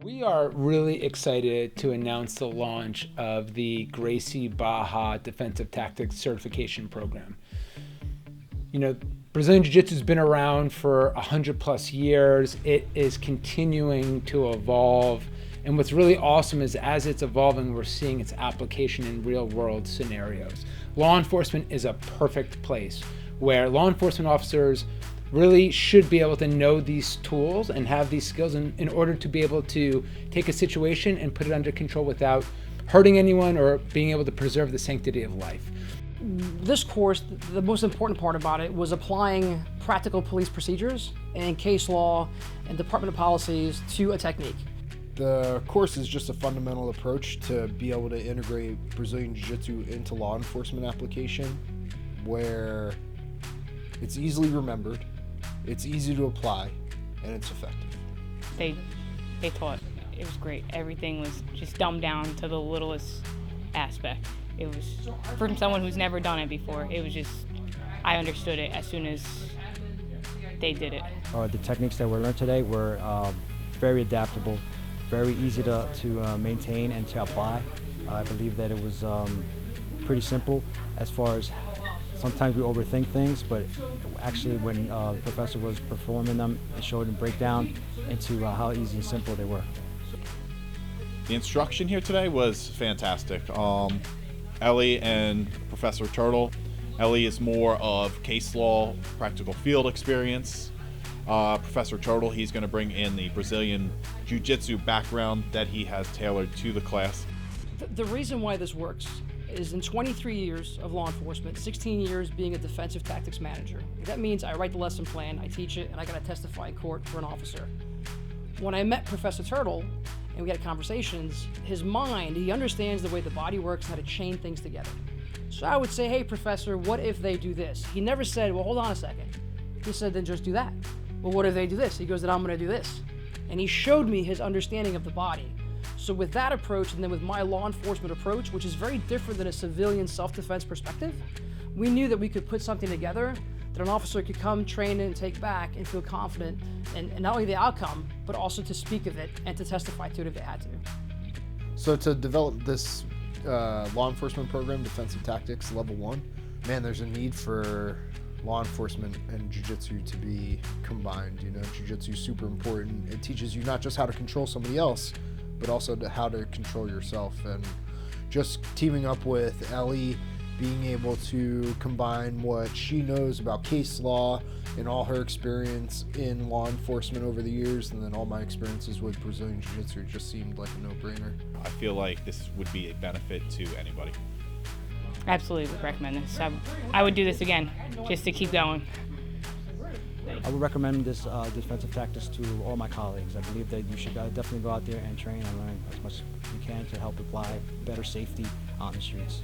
We are really excited to announce the launch of the Gracie Barra Defensive Tactics Certification Program. You know, Brazilian Jiu-Jitsu has been around for 100 plus years. It is continuing to evolve. And what's really awesome is as it's evolving, we're seeing its application in real world scenarios. Law enforcement is a perfect place where law enforcement officers really should be able to know these tools and have these skills in order to be able to take a situation and put it under control without hurting anyone or being able to preserve the sanctity of life. This course, the most important part about it was applying practical police procedures and case law and department policies to a technique. The course is just a fundamental approach to be able to integrate Brazilian Jiu-Jitsu into law enforcement application where it's easily remembered, it's easy to apply, and it's effective. They taught. It was great. Everything was just dumbed down to the littlest aspect. It was, from someone who's never done it before, it was just, I understood it as soon as they did it. The techniques that were learned today were very adaptable, very easy to maintain and to apply. I believe that it was pretty simple as far as sometimes we overthink things, but actually when the professor was performing them, it showed and breakdown into how easy and simple they were. The instruction here today was fantastic. Ellie and Professor Turtle. Ellie is more of case law, practical field experience. Professor Turtle, he's going to bring in the Brazilian Jiu-Jitsu background that he has tailored to the class. The reason why this works is in 23 years of law enforcement, 16 years being a defensive tactics manager. That means I write the lesson plan, I teach it, and I got to testify in court for an officer. When I met Professor Turtle and we had conversations, his mind, he understands the way the body works and how to chain things together. So I would say, hey, Professor, what if they do this? He never said, well, hold on a second. He said, then just do that. Well, what if they do this? He goes, then I'm going to do this. And he showed me his understanding of the body. So with that approach, and then with my law enforcement approach, which is very different than a civilian self-defense perspective, we knew that we could put something together that an officer could come, train and take back and feel confident in not only the outcome, but also to speak of it and to testify to it if they had to. So to develop this law enforcement program, Defensive Tactics Level 1, man, there's a need for law enforcement and jiu-jitsu to be combined. You know, jiu-jitsu is super important. It teaches you not just how to control somebody else, but also how to control yourself. And just teaming up with Ellie, being able to combine what she knows about case law and all her experience in law enforcement over the years, and then all my experiences with Brazilian Jiu-Jitsu, just seemed like a no-brainer. I feel like this would be a benefit to anybody. Absolutely would recommend this. I would do this again, just to keep going. I would recommend this defensive tactics to all my colleagues. I believe that you should definitely go out there and train and learn as much as you can to help apply better safety on the streets.